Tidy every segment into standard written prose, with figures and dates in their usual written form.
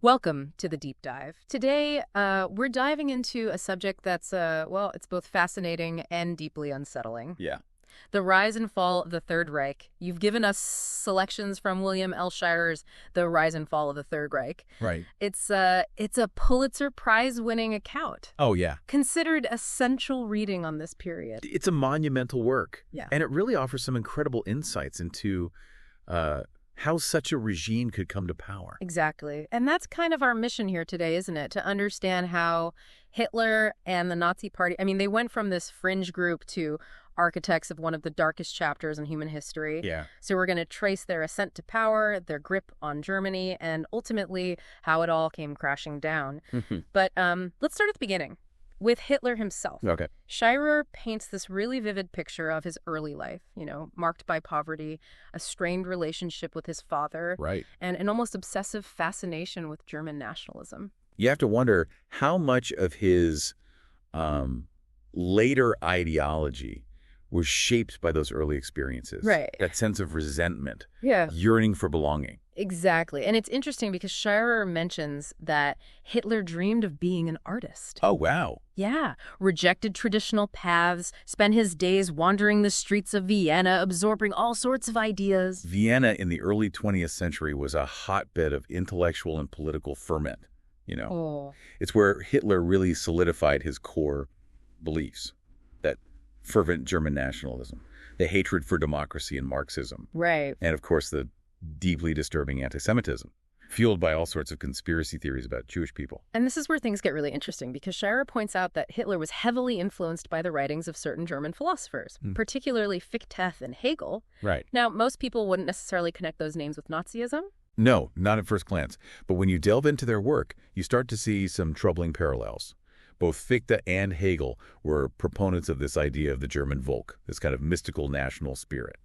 Welcome to the deep dive. Today, we're diving into a subject that's, well, it's both fascinating and deeply unsettling. Yeah. The rise and fall of the Third Reich. You've given us selections from William L. Shirer's The Rise and Fall of the Third Reich. Right. It's a Pulitzer Prize-winning account, Oh, yeah. considered essential reading on this period. It's a monumental work. Yeah. And it really offers some incredible insights into how such a regime could come to power. Exactly. And that's kind of our mission here today, isn't it? To understand how Hitler and the Nazi Party, they went from this fringe group to architects of one of the darkest chapters in human history. Yeah. So we're going to trace their ascent to power, their grip on Germany, and ultimately how it all came crashing down. But let's start at the beginning with Hitler himself. Okay. Shirer paints this really vivid picture of his early life, marked by poverty, a strained relationship with his father, Right. and an almost obsessive fascination with German nationalism. You have to wonder how much of his later ideology was shaped by those early experiences. Right. That sense of resentment, Yeah. yearning for belonging. Exactly. And it's interesting because Shirer mentions that Hitler dreamed of being an artist. Oh, wow. Yeah. Rejected traditional paths, spent his days wandering the streets of Vienna, absorbing all sorts of ideas. Vienna in the early 20th century was a hotbed of intellectual and political ferment, Oh. It's where Hitler really solidified his core beliefs, that fervent German nationalism, the hatred for democracy and Marxism, Right. and of course the deeply disturbing anti-Semitism, fueled by all sorts of conspiracy theories about Jewish people. And this is where things get really interesting because Shirer points out that Hitler was heavily influenced by the writings of certain German philosophers, particularly Fichte and Hegel. Right. Now, most people wouldn't necessarily connect those names with Nazism. No, not at first glance. But when you delve into their work, you start to see some troubling parallels. Both Fichte and Hegel were proponents of this idea of the German Volk, this kind of mystical national spirit,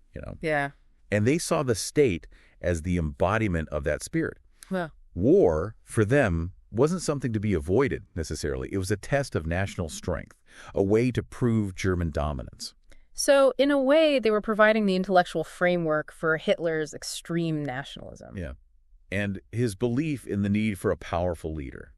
Yeah. And they saw the state as the embodiment of that spirit. Well, War, for them, wasn't something to be avoided, necessarily. It was a test of national strength, a way to prove German dominance. so in a way, they were providing the intellectual framework for Hitler's extreme nationalism. Yeah. And his belief in the need for a powerful leader,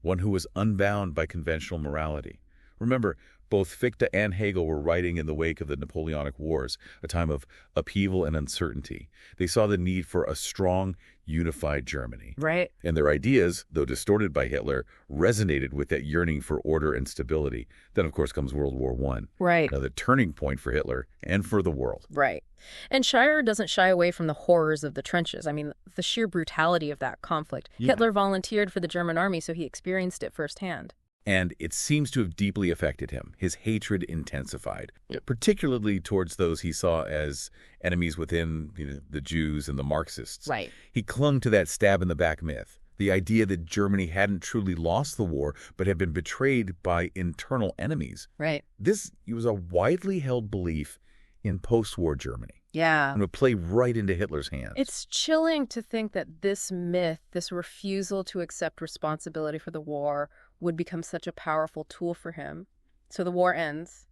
one who was unbound by conventional morality. Remember, both Fichte and Hegel were writing in the wake of the Napoleonic Wars, a time of upheaval and uncertainty. They saw the need for a strong, unified Germany. Right. And their ideas, though distorted by Hitler, resonated with that yearning for order and stability. Then, of course, comes World War I. Right. Another turning point for Hitler and for the world. Right. And Shirer doesn't shy away from the horrors of the trenches. The sheer brutality of that conflict. Yeah. Hitler volunteered for the German army, so he experienced it firsthand. And it seems to have deeply affected him. His hatred intensified, particularly towards those he saw as enemies within the Jews and the Marxists. Right. He clung to that stab-in-the-back myth, the idea that Germany hadn't truly lost the war, but had been betrayed by internal enemies. Right. This was a widely held belief in post-war Germany Yeah. and would play right into Hitler's hands. It's chilling to think that this myth, this refusal to accept responsibility for the war, would become such a powerful tool for him. So the war ends.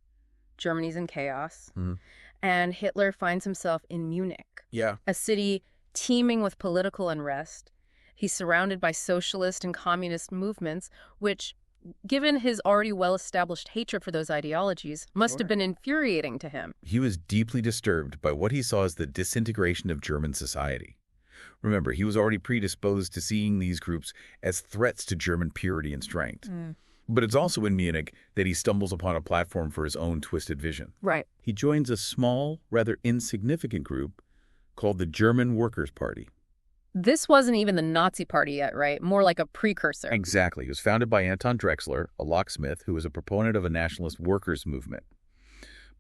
Germany's in chaos. And Hitler finds himself in Munich, Yeah. a city teeming with political unrest. He's surrounded by socialist and communist movements, which, given his already well-established hatred for those ideologies, must have been infuriating to him. He was deeply disturbed by what he saw as the disintegration of German society. Remember, he was already predisposed to seeing these groups as threats to German purity and strength. But it's also in Munich that he stumbles upon a platform for his own twisted vision. Right. He joins a small, rather insignificant group called the German Workers' Party. This wasn't even the Nazi Party yet, right? More like a precursor. Exactly. It was founded by Anton Drexler, a locksmith who was a proponent of a nationalist workers' movement.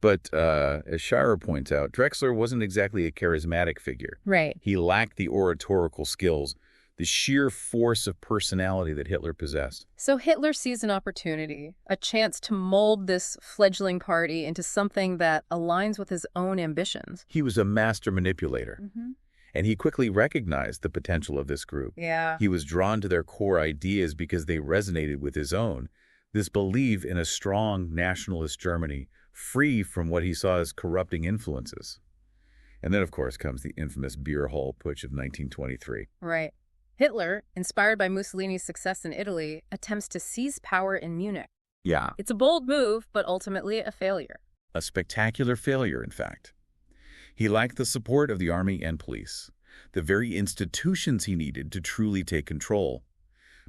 But as Shirer points out, Drexler wasn't exactly a charismatic figure. Right. He lacked the oratorical skills, the sheer force of personality that Hitler possessed. So Hitler sees an opportunity, a chance to mold this fledgling party into something that aligns with his own ambitions. He was a master manipulator, and he quickly recognized the potential of this group. Yeah. He was drawn to their core ideas because they resonated with his own. This belief in a strong nationalist Germany, free from what he saw as corrupting influences. And then, of course, comes the infamous beer hall putsch of 1923. Right. Hitler, inspired by Mussolini's success in Italy, attempts to seize power in Munich. Yeah, It's a bold move, but ultimately a failure. a spectacular failure, in fact. He lacked the support of the army and police, the very institutions he needed to truly take control.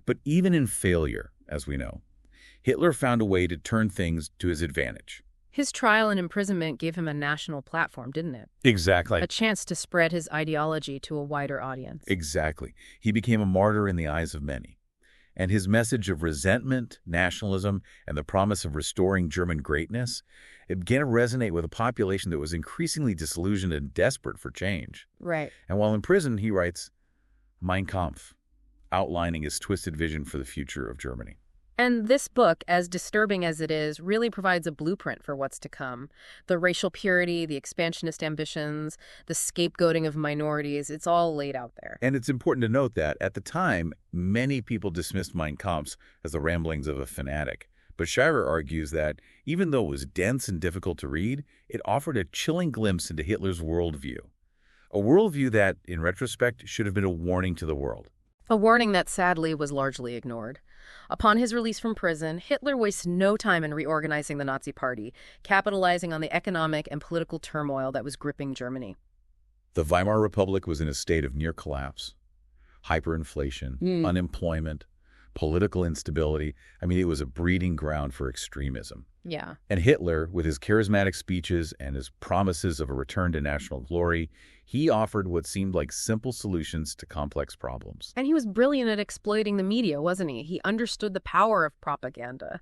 But even in failure, as we know, Hitler found a way to turn things to his advantage. His trial and imprisonment gave him a national platform, didn't it? Exactly. A chance to spread his ideology to a wider audience. Exactly. He became a martyr in the eyes of many. And his message of resentment, nationalism, and the promise of restoring German greatness, it began to resonate with a population that was increasingly disillusioned and desperate for change. Right. And while in prison, he writes Mein Kampf, outlining his twisted vision for the future of Germany. And this book, as disturbing as it is, really provides a blueprint for what's to come. The racial purity, the expansionist ambitions, the scapegoating of minorities, it's all laid out there. And it's important to note that, at the time, many people dismissed Mein Kampf as the ramblings of a fanatic. But Shirer argues that, even though it was dense and difficult to read, it offered a chilling glimpse into Hitler's worldview. A worldview that, in retrospect, should have been a warning to the world. A warning that sadly was largely ignored. Upon his release from prison, Hitler wastes no time in reorganizing the Nazi Party, capitalizing on the economic and political turmoil that was gripping Germany. The Weimar Republic was in a state of near collapse. Hyperinflation, unemployment, political instability. I mean, it was a breeding ground for extremism. Yeah. And Hitler, with his charismatic speeches and his promises of a return to national glory, he offered what seemed like simple solutions to complex problems. And he was brilliant at exploiting the media, wasn't he? He understood the power of propaganda,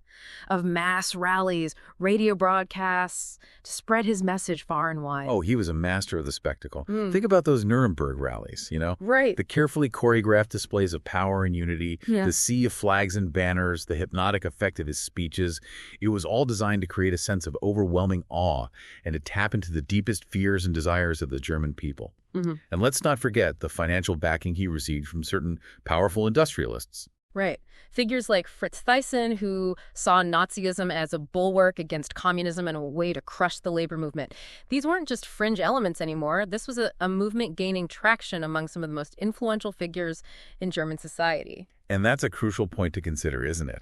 of mass rallies, radio broadcasts, to spread his message far and wide. Oh, he was a master of the spectacle. Think about those Nuremberg rallies, Right. The carefully choreographed displays of power and unity, the sea of flags and banners, the hypnotic effect of his speeches. It was all designed to create a sense of overwhelming awe and to tap into the deepest fears and desires of the German people. And let's not forget the financial backing he received from certain powerful industrialists. Right. Figures like Fritz Thyssen, who saw Nazism as a bulwark against communism and a way to crush the labor movement. These weren't just fringe elements anymore. This was a movement gaining traction among some of the most influential figures in German society. And that's a crucial point to consider, isn't it?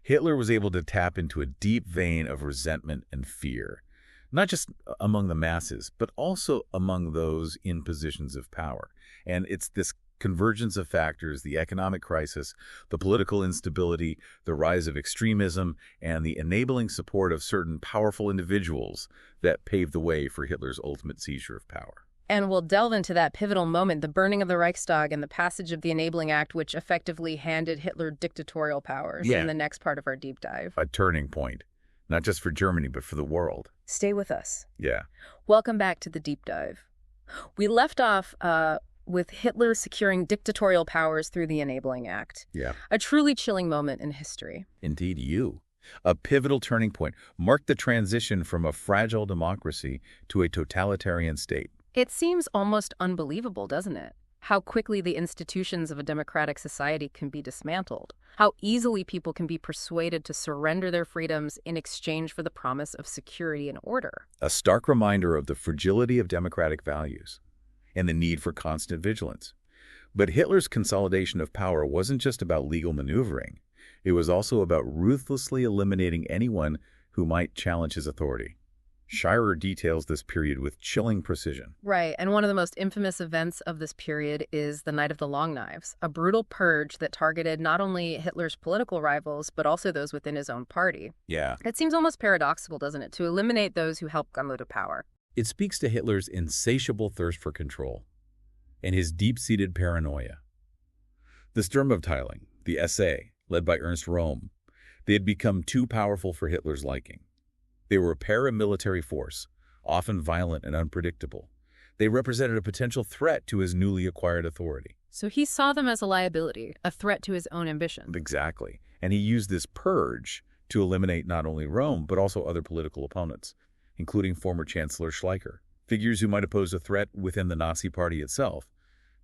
Hitler was able to tap into a deep vein of resentment and fear, not just among the masses, but also among those in positions of power. And it's this convergence of factors, the economic crisis, the political instability, the rise of extremism, and the enabling support of certain powerful individuals that paved the way for Hitler's ultimate seizure of power. And we'll delve into that pivotal moment, the burning of the Reichstag and the passage of the Enabling Act, which effectively handed Hitler dictatorial powers in the next part of our deep dive. A turning point, not just for Germany, but for the world. Stay with us. Yeah. Welcome back to the deep dive. We left off with Hitler securing dictatorial powers through the Enabling Act. Yeah. A truly chilling moment in history. Indeed, a pivotal turning point marked the transition from a fragile democracy to a totalitarian state. It seems almost unbelievable, doesn't it? How quickly the institutions of a democratic society can be dismantled. How easily people can be persuaded to surrender their freedoms in exchange for the promise of security and order. A stark reminder of the fragility of democratic values and the need for constant vigilance. But Hitler's consolidation of power wasn't just about legal maneuvering. It was also about ruthlessly eliminating anyone who might challenge his authority. Shirer details this period with chilling precision. Right, and one of the most infamous events of this period is the Night of the Long Knives, a brutal purge that targeted not only Hitler's political rivals, but also those within his own party. Yeah. It seems almost paradoxical, doesn't it, to eliminate those who helped Gunlow to power. It speaks to Hitler's insatiable thirst for control and his deep-seated paranoia. The Sturmabteilung, the SA, led by Ernst Röhm, they had become too powerful for Hitler's liking. They were a paramilitary force, often violent and unpredictable. They represented a potential threat to his newly acquired authority. So he saw them as a liability, a threat to his own ambition. Exactly. And he used this purge to eliminate not only Rome, but also other political opponents, including former Chancellor Schleicher, figures who might pose a threat within the Nazi Party itself.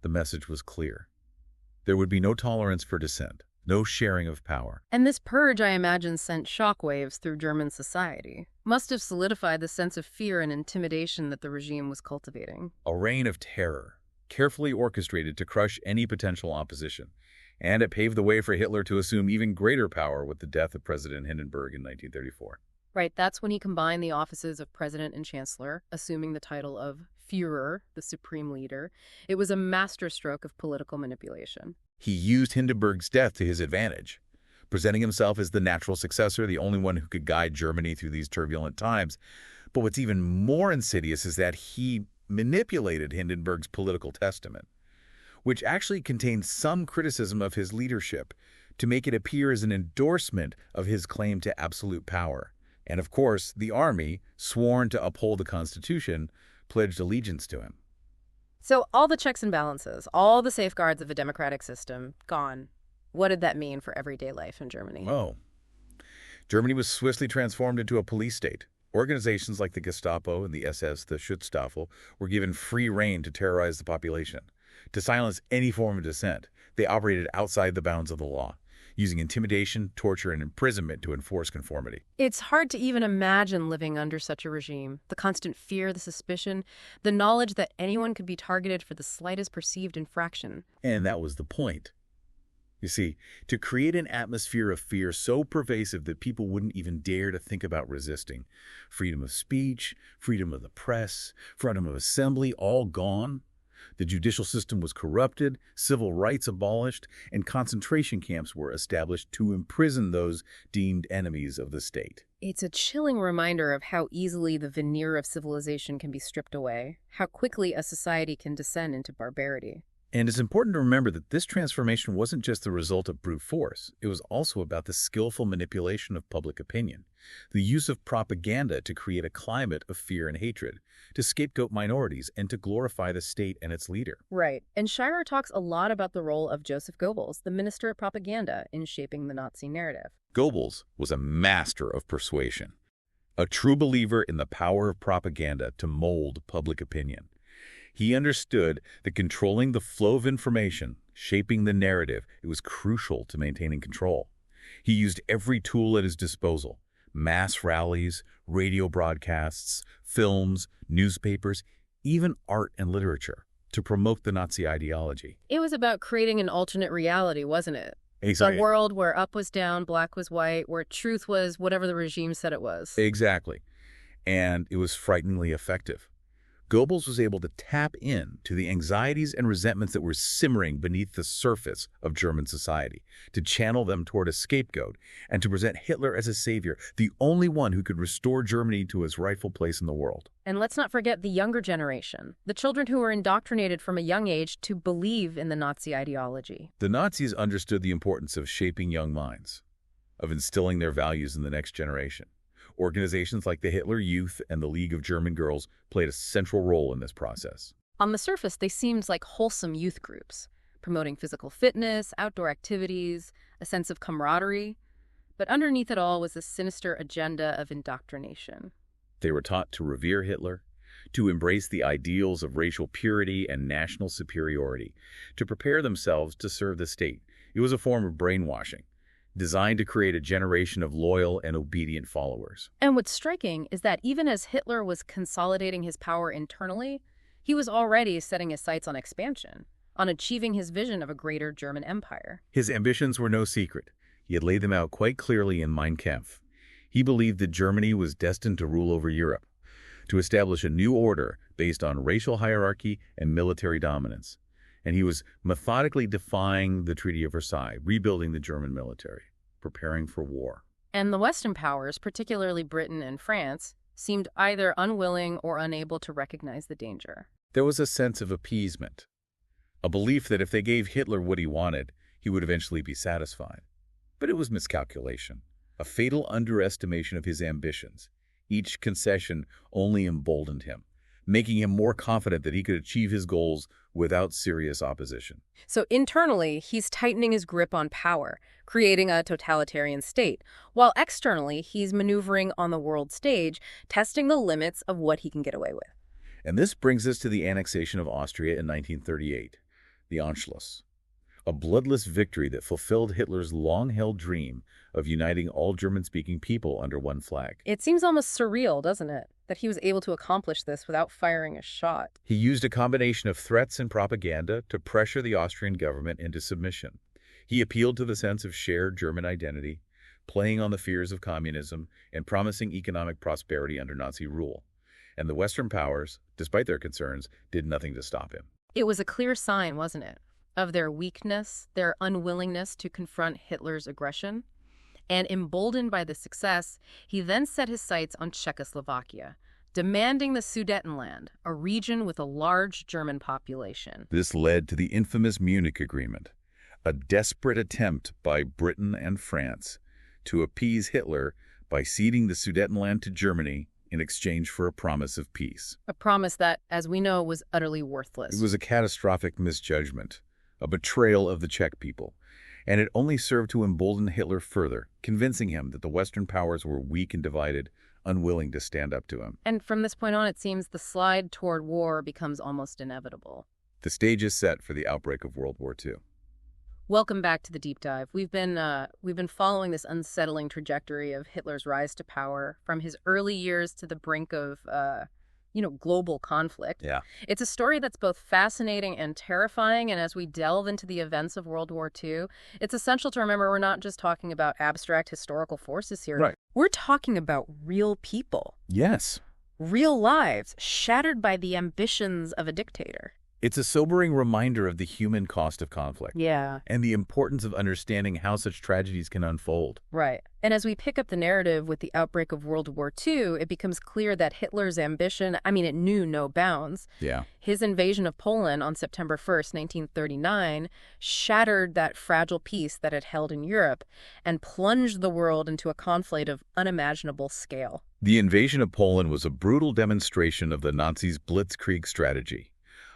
The message was clear. There would be no tolerance for dissent, no sharing of power. And this purge, I imagine, sent shockwaves through German society. Must have solidified the sense of fear and intimidation that the regime was cultivating. A reign of terror, carefully orchestrated to crush any potential opposition. And it paved the way for Hitler to assume even greater power with the death of President Hindenburg in 1934. Right, that's when he combined the offices of president and chancellor, assuming the title of Führer, the supreme leader. It was a masterstroke of political manipulation. He used Hindenburg's death to his advantage, presenting himself as the natural successor, the only one who could guide Germany through these turbulent times. But what's even more insidious is that he manipulated Hindenburg's political testament, which actually contained some criticism of his leadership, to make it appear as an endorsement of his claim to absolute power. And of course, the army, sworn to uphold the Constitution, pledged allegiance to him. So all the checks and balances, all the safeguards of a democratic system, gone. What did that mean for everyday life in Germany? Oh. Germany was swiftly transformed into a police state. Organizations like the Gestapo and the SS, the Schutzstaffel, were given free rein to terrorize the population. To silence any form of dissent, they operated outside the bounds of the law, using intimidation, torture, and imprisonment to enforce conformity. It's hard to even imagine living under such a regime. The constant fear, the suspicion, the knowledge that anyone could be targeted for the slightest perceived infraction. And that was the point. You see, to create an atmosphere of fear so pervasive that people wouldn't even dare to think about resisting. Freedom of speech, freedom of the press, freedom of assembly, all gone. The judicial system was corrupted, civil rights abolished, and concentration camps were established to imprison those deemed enemies of the state. It's a chilling reminder of how easily the veneer of civilization can be stripped away, how quickly a society can descend into barbarity. And it's important to remember that this transformation wasn't just the result of brute force. It was also about the skillful manipulation of public opinion, the use of propaganda to create a climate of fear and hatred, to scapegoat minorities, and to glorify the state and its leader. Right. And Shirer talks a lot about the role of Joseph Goebbels, the minister of propaganda, in shaping the Nazi narrative. Goebbels was a master of persuasion, a true believer in the power of propaganda to mold public opinion. He understood that controlling the flow of information, shaping the narrative, it was crucial to maintaining control. He used every tool at his disposal: mass rallies, radio broadcasts, films, newspapers, even art and literature, to promote the Nazi ideology. It was about creating an alternate reality, wasn't it? Exactly. A world where up was down, black was white, where truth was whatever the regime said it was. Exactly. And it was frighteningly effective. Goebbels was able to tap into the anxieties and resentments that were simmering beneath the surface of German society, to channel them toward a scapegoat, and to present Hitler as a savior, the only one who could restore Germany to its rightful place in the world. And let's not forget the younger generation, the children who were indoctrinated from a young age to believe in the Nazi ideology. The Nazis understood the importance of shaping young minds, of instilling their values in the next generation. Organizations like the Hitler Youth and the League of German Girls played a central role in this process. On the surface, they seemed like wholesome youth groups, promoting physical fitness, outdoor activities, a sense of camaraderie. But underneath it all was a sinister agenda of indoctrination. They were taught to revere Hitler, to embrace the ideals of racial purity and national superiority, to prepare themselves to serve the state. It was a form of brainwashing, designed to create a generation of loyal and obedient followers. And what's striking is that even as Hitler was consolidating his power internally, he was already setting his sights on expansion, on achieving his vision of a greater German empire. His ambitions were no secret. He had laid them out quite clearly in Mein Kampf. He believed that Germany was destined to rule over Europe, to establish a new order based on racial hierarchy and military dominance. And he was methodically defying the Treaty of Versailles, rebuilding the German military, preparing for war. And the Western powers, particularly Britain and France, seemed either unwilling or unable to recognize the danger. There was a sense of appeasement, a belief that if they gave Hitler what he wanted, he would eventually be satisfied. But it was miscalculation, a fatal underestimation of his ambitions. Each concession only emboldened him, making him more confident that he could achieve his goals without serious opposition. So internally, he's tightening his grip on power, creating a totalitarian state, while externally, he's maneuvering on the world stage, testing the limits of what he can get away with. And this brings us to the annexation of Austria in 1938, the Anschluss. a bloodless victory that fulfilled Hitler's long-held dream of uniting all German-speaking people under one flag. It seems almost surreal, doesn't it, that he was able to accomplish this without firing a shot. He used a combination of threats and propaganda to pressure the Austrian government into submission. He appealed to the sense of shared German identity, playing on the fears of communism and promising economic prosperity under Nazi rule. And the Western powers, despite their concerns, did nothing to stop him. It was a clear sign, wasn't it, of their weakness, their unwillingness to confront Hitler's aggression. And emboldened by the success, he then set his sights on Czechoslovakia, demanding the Sudetenland, a region with a large German population. This led to the infamous Munich Agreement, a desperate attempt by Britain and France to appease Hitler by ceding the Sudetenland to Germany in exchange for a promise of peace. A promise that, as we know, was utterly worthless. It was a catastrophic misjudgment, a betrayal of the Czech people, and it only served to embolden Hitler further, convincing him that the Western powers were weak and divided, unwilling to stand up to him. And from this point on, it seems the slide toward war becomes almost inevitable. The stage is set for the outbreak of World War II. Welcome back to the Deep Dive. We've been following this unsettling trajectory of Hitler's rise to power from his early years to the brink of global conflict. Yeah. It's a story that's both fascinating and terrifying, and as we delve into the events of World War II, it's essential to remember we're not just talking about abstract historical forces here. Right. We're talking about real people. Yes. Real lives shattered by the ambitions of a dictator. It's a sobering reminder of the human cost of conflict. Yeah. And the importance of understanding how such tragedies can unfold. Right. And as we pick up the narrative with the outbreak of World War II, it becomes clear that Hitler's ambition, it knew no bounds. Yeah. His invasion of Poland on September 1st, 1939, shattered that fragile peace that it held in Europe and plunged the world into a conflict of unimaginable scale. The invasion of Poland was a brutal demonstration of the Nazis' blitzkrieg strategy.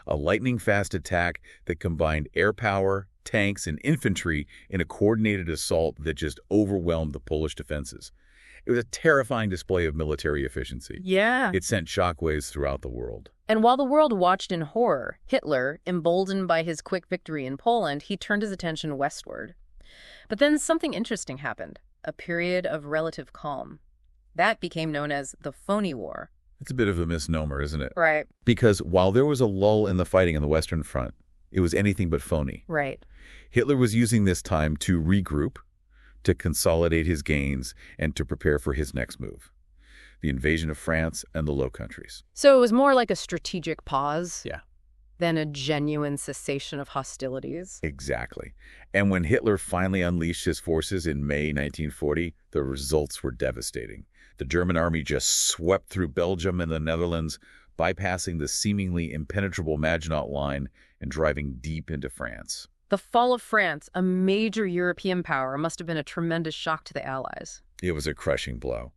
A lightning-fast attack that combined air power, tanks, and infantry in a coordinated assault that just overwhelmed the Polish defenses. It was a terrifying display of military efficiency. Yeah. It sent shockwaves throughout the world. And while the world watched in horror, Hitler, emboldened by his quick victory in Poland, he turned his attention westward. But then something interesting happened, a period of relative calm. That became known as the Phony War. It's a bit of a misnomer, isn't it? Right. Because while there was a lull in the fighting on the Western Front, it was anything but phony. Right. Hitler was using this time to regroup, to consolidate his gains, and to prepare for his next move, the invasion of France and the Low Countries. So it was more like a strategic pause Yeah. than a genuine cessation of hostilities. Exactly. And when Hitler finally unleashed his forces in May 1940, the results were devastating. The German army just swept through Belgium and the Netherlands, bypassing the seemingly impenetrable Maginot Line and driving deep into France. The fall of France, a major European power, must have been a tremendous shock to the Allies. It was a crushing blow,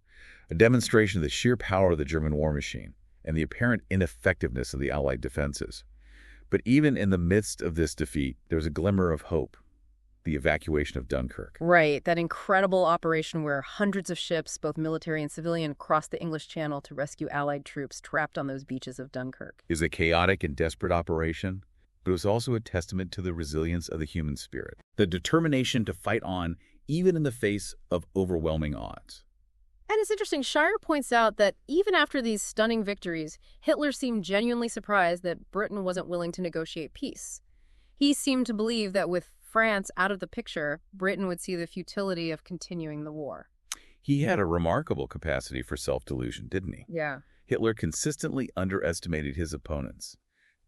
a demonstration of the sheer power of the German war machine and the apparent ineffectiveness of the Allied defenses. But even in the midst of this defeat, there was a glimmer of hope. The evacuation of Dunkirk. Right, that incredible operation where hundreds of ships, both military and civilian, crossed the English Channel to rescue Allied troops trapped on those beaches of Dunkirk. Is a chaotic and desperate operation, but it was also a testament to the resilience of the human spirit, the determination to fight on even in the face of overwhelming odds. And it's interesting, Shirer points out that even after these stunning victories, Hitler seemed genuinely surprised that Britain wasn't willing to negotiate peace. He seemed to believe that with France out of the picture, Britain would see the futility of continuing the war. He had a remarkable capacity for self-delusion, didn't he? Yeah. Hitler consistently underestimated his opponents,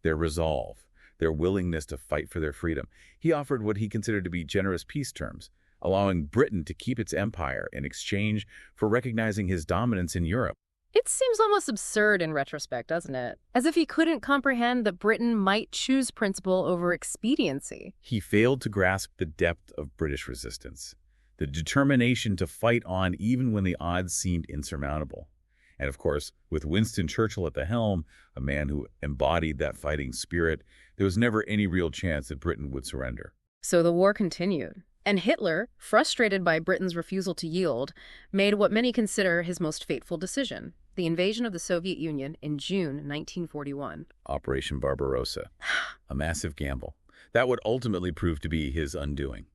their resolve, their willingness to fight for their freedom. He offered what he considered to be generous peace terms, allowing Britain to keep its empire in exchange for recognizing his dominance in Europe. It seems almost absurd in retrospect, doesn't it? As if he couldn't comprehend that Britain might choose principle over expediency. He failed to grasp the depth of British resistance, the determination to fight on even when the odds seemed insurmountable. And of course, with Winston Churchill at the helm, a man who embodied that fighting spirit, there was never any real chance that Britain would surrender. So the war continued. And Hitler, frustrated by Britain's refusal to yield, made what many consider his most fateful decision, the invasion of the Soviet Union in June 1941. Operation Barbarossa, a massive gamble That would ultimately prove to be his undoing.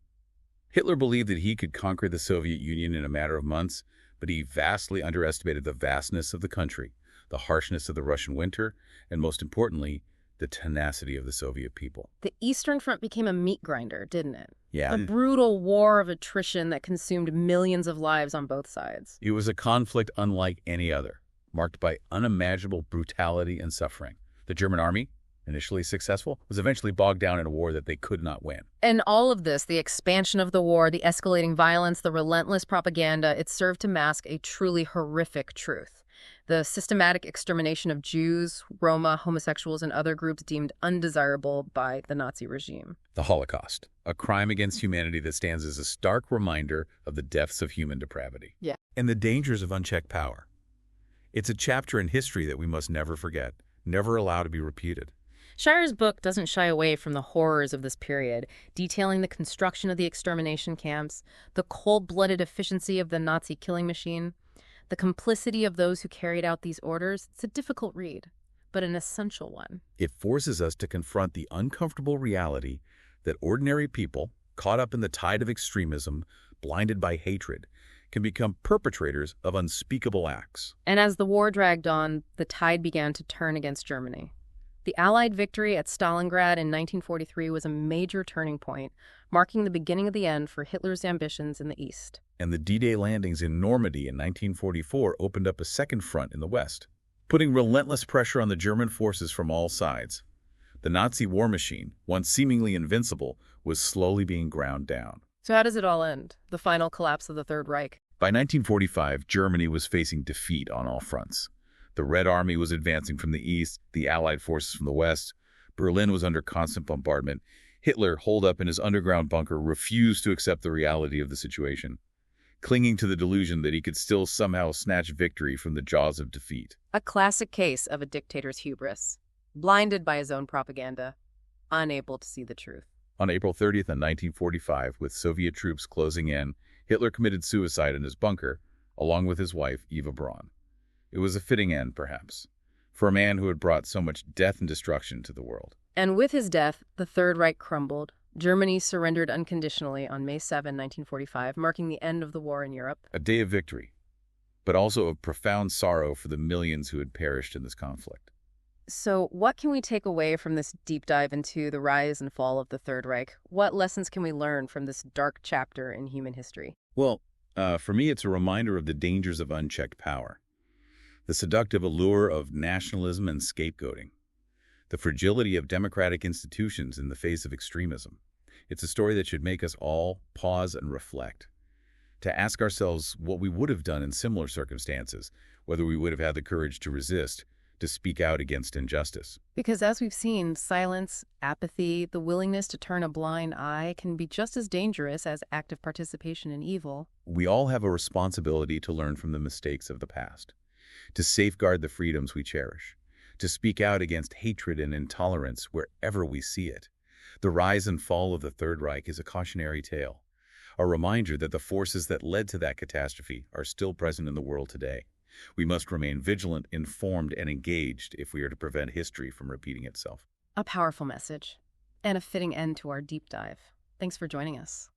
Hitler believed that he could conquer the Soviet Union in a matter of months, but he vastly underestimated the vastness of the country, the harshness of the Russian winter, and most importantly, the tenacity of the Soviet people. The Eastern Front became a meat grinder, didn't it? Yeah. A brutal war of attrition that consumed millions of lives on both sides. It was a conflict unlike any other, marked by unimaginable brutality and suffering. The German army, initially successful, was eventually bogged down in a war that they could not win. And all of this, the expansion of the war, the escalating violence, the relentless propaganda, it served to mask a truly horrific truth. The systematic extermination of Jews, Roma, homosexuals, and other groups deemed undesirable by the Nazi regime. The Holocaust, a crime against humanity that stands as a stark reminder of the depths of human depravity. Yeah. And the dangers of unchecked power. It's a chapter in history that we must never forget, never allow to be repeated. Shirer's book doesn't shy away from the horrors of this period, detailing the construction of the extermination camps, the cold-blooded efficiency of the Nazi killing machine, the complicity of those who carried out these orders. It's a difficult read, but an essential one. It forces us to confront the uncomfortable reality that ordinary people, caught up in the tide of extremism, blinded by hatred, can become perpetrators of unspeakable acts. And as the war dragged on, the tide began to turn against Germany. The Allied victory at Stalingrad in 1943 was a major turning point, marking the beginning of the end for Hitler's ambitions in the East. And the D-Day landings in Normandy in 1944 opened up a second front in the West, putting relentless pressure on the German forces from all sides. The Nazi war machine, once seemingly invincible, was slowly being ground down. So how does it all end? The final collapse of the Third Reich? By 1945, Germany was facing defeat on all fronts. The Red Army was advancing from the east, the Allied forces from the west. Berlin was under constant bombardment. Hitler, holed up in his underground bunker, refused to accept the reality of the situation, clinging to the delusion that he could still somehow snatch victory from the jaws of defeat. A classic case of a dictator's hubris, blinded by his own propaganda, unable to see the truth. On April 30th, 1945, with Soviet troops closing in, Hitler committed suicide in his bunker, along with his wife, Eva Braun. It was a fitting end, perhaps, for a man who had brought so much death and destruction to the world. And with his death, the Third Reich crumbled. Germany surrendered unconditionally on May 7, 1945, marking the end of the war in Europe. A day of victory, but also of profound sorrow for the millions who had perished in this conflict. So what can we take away from this deep dive into the rise and fall of the Third Reich? What lessons can we learn from this dark chapter in human history? Well, for me, it's a reminder of the dangers of unchecked power, the seductive allure of nationalism and scapegoating, the fragility of democratic institutions in the face of extremism. It's a story that should make us all pause and reflect, to ask ourselves what we would have done in similar circumstances, whether we would have had the courage to resist, to speak out against injustice. Because as we've seen, silence, apathy, the willingness to turn a blind eye can be just as dangerous as active participation in evil. We all have a responsibility to learn from the mistakes of the past, to safeguard the freedoms we cherish, to speak out against hatred and intolerance wherever we see it. The rise and fall of the Third Reich is a cautionary tale, a reminder that the forces that led to that catastrophe are still present in the world today. We must remain vigilant, informed, and engaged if we are to prevent history from repeating itself. A powerful message, and a fitting end to our deep dive. Thanks for joining us.